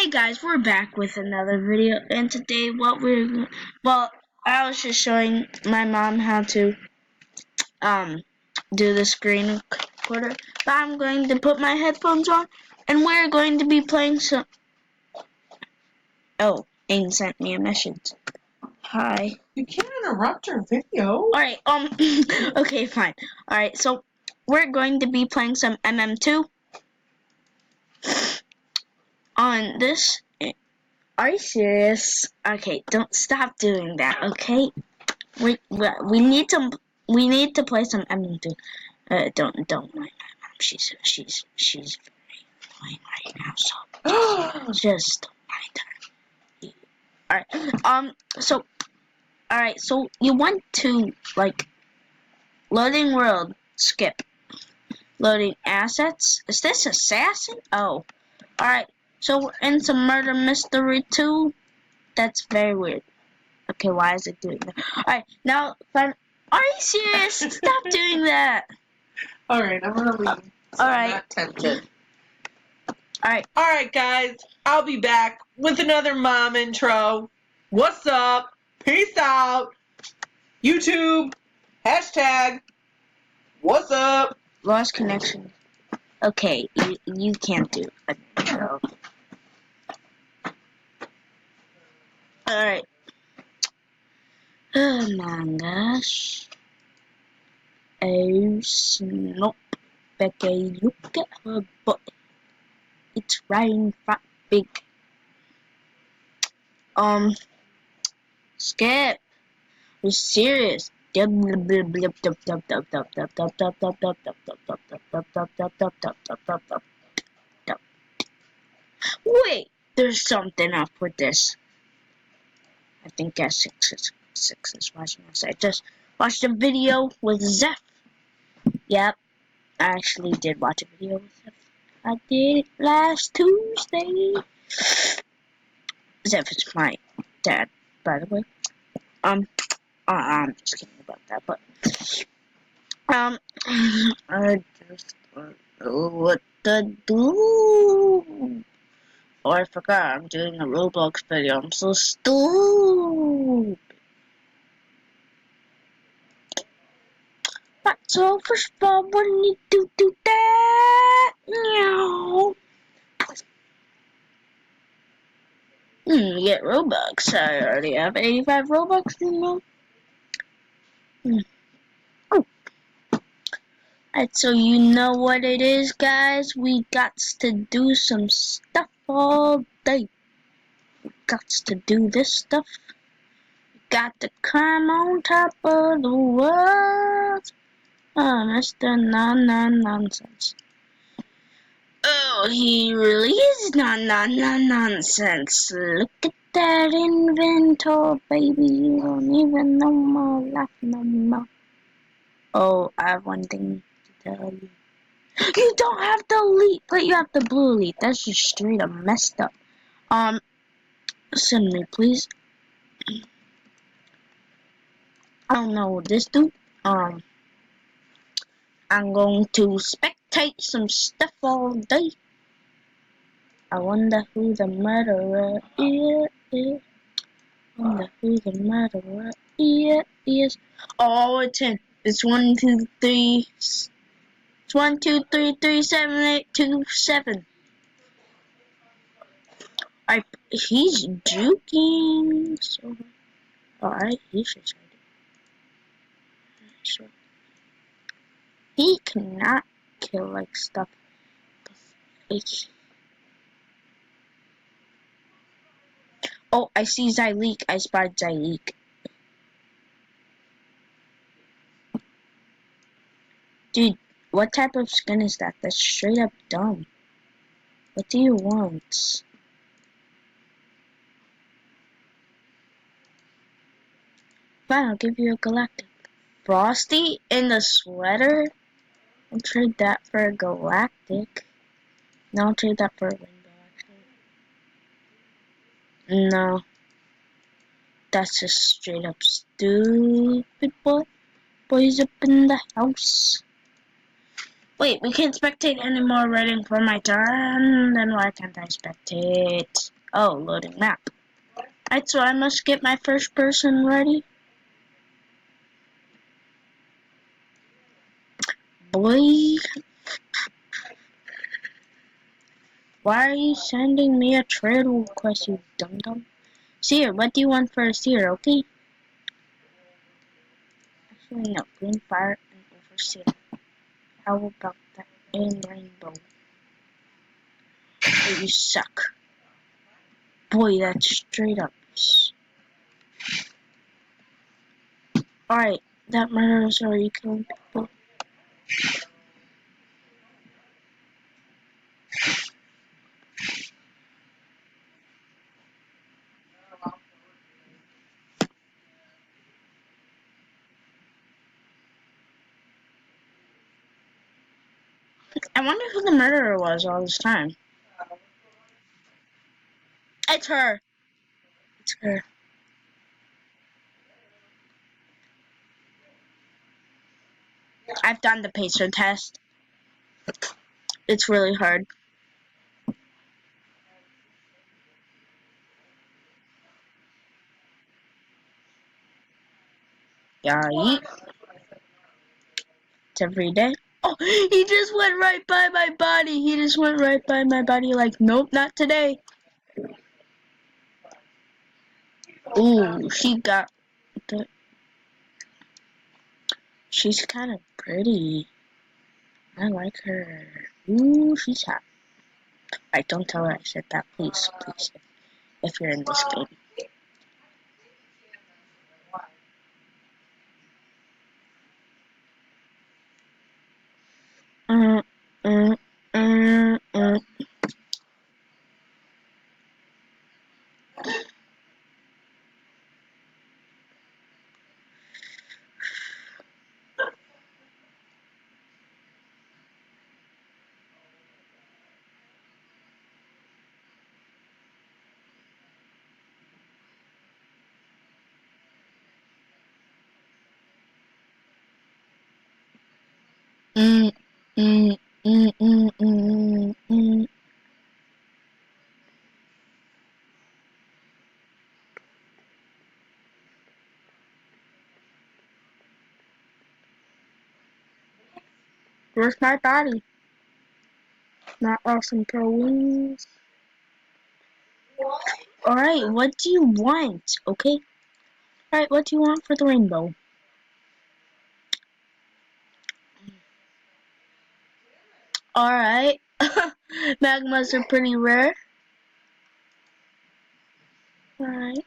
Hey guys, we're back with another video, and today I was just showing my mom how to do the screen recorder, but I'm going to put my headphones on, and we're going to be playing some. Oh, Aang sent me a message. Hi. You can't interrupt her video. Alright, okay, fine. Alright, so we're going to be playing some mm2 on this. Are you serious? Okay, don't stop doing that, okay? We need to play some MM2. Don't mind my mom. She's very annoying right now, so just don't mind her. Alright, so you want to loading world, skip. Loading assets. Is this assassin? Oh. Alright, so we're in some murder mystery 2. That's very weird. Okay, why is it doing that? Alright, now, are you serious? Stop doing that! Alright, I'm gonna leave. So Alright. I'm not tempted. Alright, guys, I'll be back with another mom intro. What's up? Peace out. YouTube. Hashtag. What's up? lost connection. Okay, you can't do an intro. Alright. Oh my gosh. Oh snap. Becky, look at her butt. It's raining fat big. Skip. We're serious. Wait, there's something up with this. I think S6 is watching us. I just watched a video with Zeph. Yep, I actually did watch a video with Zeph. I did it last Tuesday. Zeph is my dad, by the way. I'm just kidding about that, but I just don't know what to do. Oh, I forgot I'm doing a Roblox video. I'm so stupid. But so first of all, we need to do that. Meow. Get Robux. I already have 85 Robux, you know. Alright, so you know what it is, guys. We got to do some stuff all day. We got to do this stuff. We got to climb on top of the world. Oh, Mr. Nonsense. Oh, he really is nonsense. Look at that inventory, baby. You don't even know my life no more. Oh, I have one thing to tell you. You don't have the elite, but you have the blue elite. That's just straight up messed up. Send me, please. I don't know what this do. I'm going to spectate some stuff all day. I wonder who the murderer is. Wonder who the murderer is. Oh, it's him. It's 1, 2, 3. It's 1, 2, 3, 3, 7, 8, 2, 7. He's juking. So, alright, he should try it. Sure. He cannot kill like stuff. Oh, I see Zyleek. I spotted Zyleek. Dude, what type of skin is that? That's straight up dumb. What do you want? Fine, I'll give you a galactic. Frosty in the sweater? I'll trade that for a galactic. No, I'll trade that for a rainbow, actually. No. That's just straight up stupid, boy. Boys up in the house. Wait, we can't spectate anymore waiting for my turn. Then why can't I spectate? Oh, loading map. Alright, so I must get my first person ready. Boy, why are you sending me a trade request, you dum-dum? Seer, what do you want for a seer, okay? Actually, no. Green fire and overseer. How about that? And rainbow. Oh, you suck. Boy, that's straight up. Alright, that murderer's already killing people. I wonder who the murderer was all this time. It's her. It's her. I've done the pacer test. It's really hard. Yeah, it's every day. Oh, he just went right by my body. He just went right by my body like, nope, not today. Ooh, she got the... She's kind of pretty. I like her. Ooh, she's hot. Alright, don't tell her I said that, please, please. If you're in this game. Mm, mm, mm, mm. Mm, mm, mm, mm, mm, mm. Where's my body? Not awesome pro wings. Alright, what do you want? Okay? Alright, what do you want for the rainbow? Alright. Magmas are pretty rare. Alright.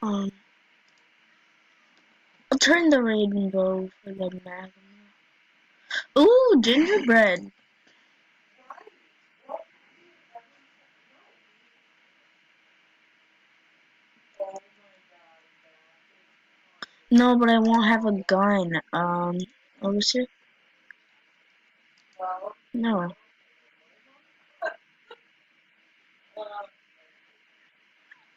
Um, I'll turn the rainbow for the magma. Ooh, gingerbread. No, but I won't have a gun. What was it? No.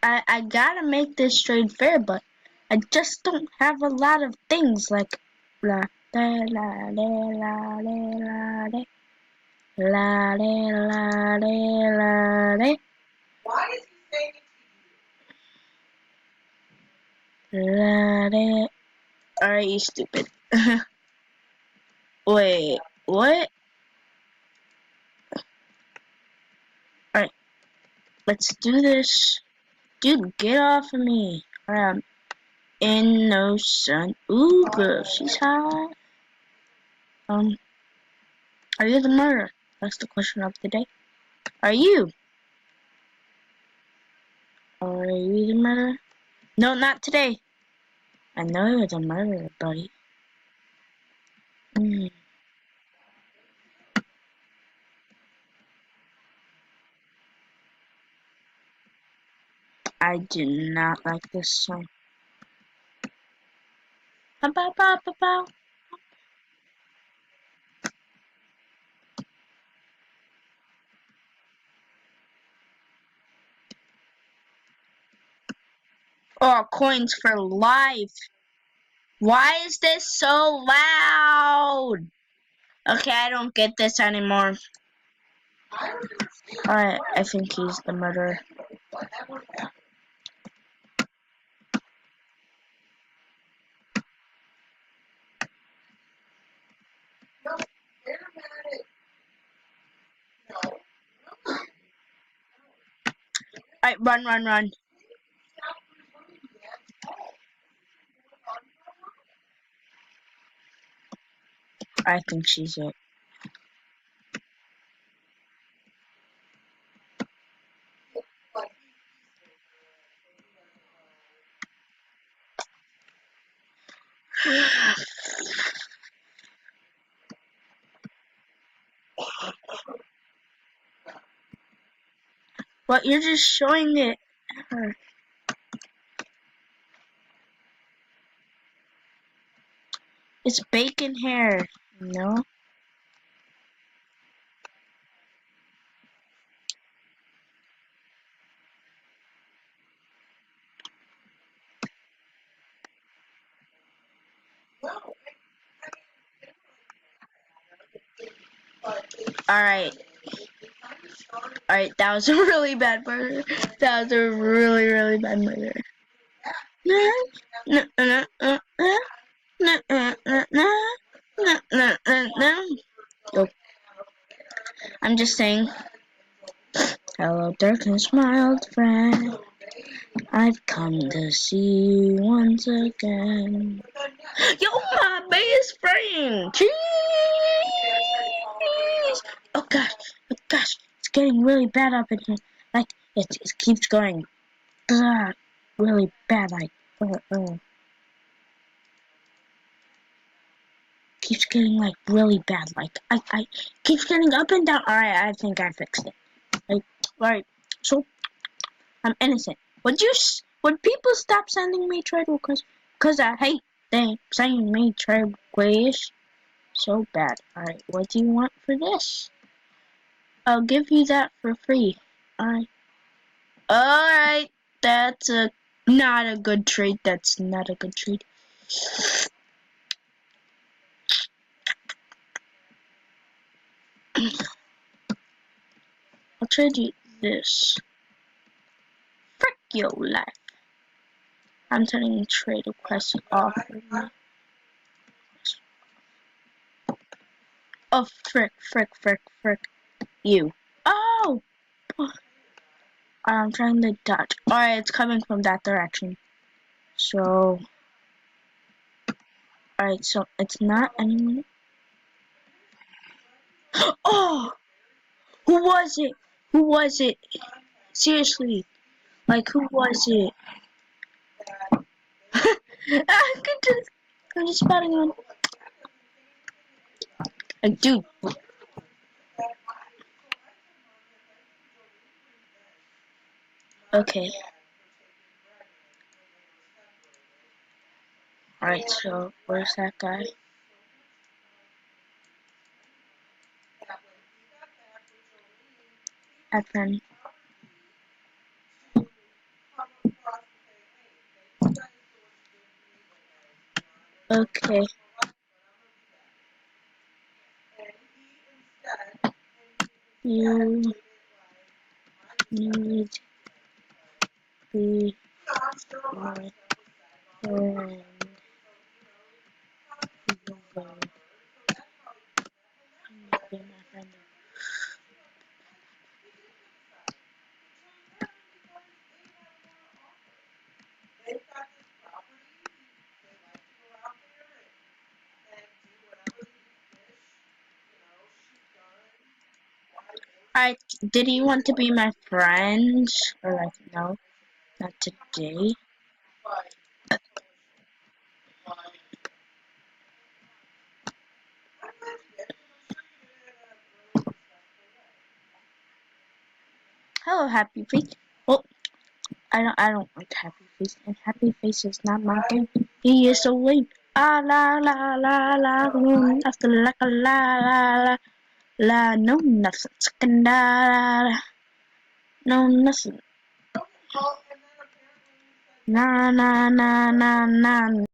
I gotta make this trade fair, but I just don't have a lot of things like la da la da la da la da la da la da la da Why is he saying la da. Alright, you stupid. Wait, what? Alright, let's do this. Dude, get off of me. Alright, innocent. Ooh, girl, she's hot. Are you the murderer? That's the question of the day. Are you? Are you the murderer? No, not today. I know you're the murderer, buddy. I do not like this song. Ba ba ba ba. Oh, coins for life. Why is this so loud? Okay, I don't get this anymore. Alright, I think he's the murderer. Alright, run, run, run. I think she's it. What? You're just showing it her. It's bacon hair, no? Alright. Alright, that was a really bad murder. That was a really, really bad murder. Yo, I'm just saying. Hello, darkness, my old friend. I've come to see you once again. Yo, my best friend. Jeez. Oh gosh, it's getting really bad up in here. Like it keeps going, really bad. Like, keeps getting like really bad. Like I keeps getting up and down. All right, I think I fixed it. Like, all right, so I'm innocent. Would people stop sending me trade requests? Cause I hate they sending me trade requests so bad. All right, what do you want for this? I'll give you that for free. Alright. Alright. That's not a good trade. That's not a good trade. I'll trade you this. Frick your life. I'm turning trade requests off. Oh, frick. You. Oh! I'm trying to dodge. Alright, it's coming from that direction. So. Alright, so it's not anyone. Oh! Who was it? Who was it? Seriously. Like, who was it? I'm just spotting one. Like, dude. Okay. Alright, so where's that guy? Evan. Okay. You need to be my friend. Be my friend. Alright, did he want to be my friend? Or like, no, not today. Hello, Happy Face. Oh, I don't like Happy Face, and Happy Face is not my game. He is so lame. Ah la la la la, after la la la la, no nothing. Skandala, no nothing. Na na na na na.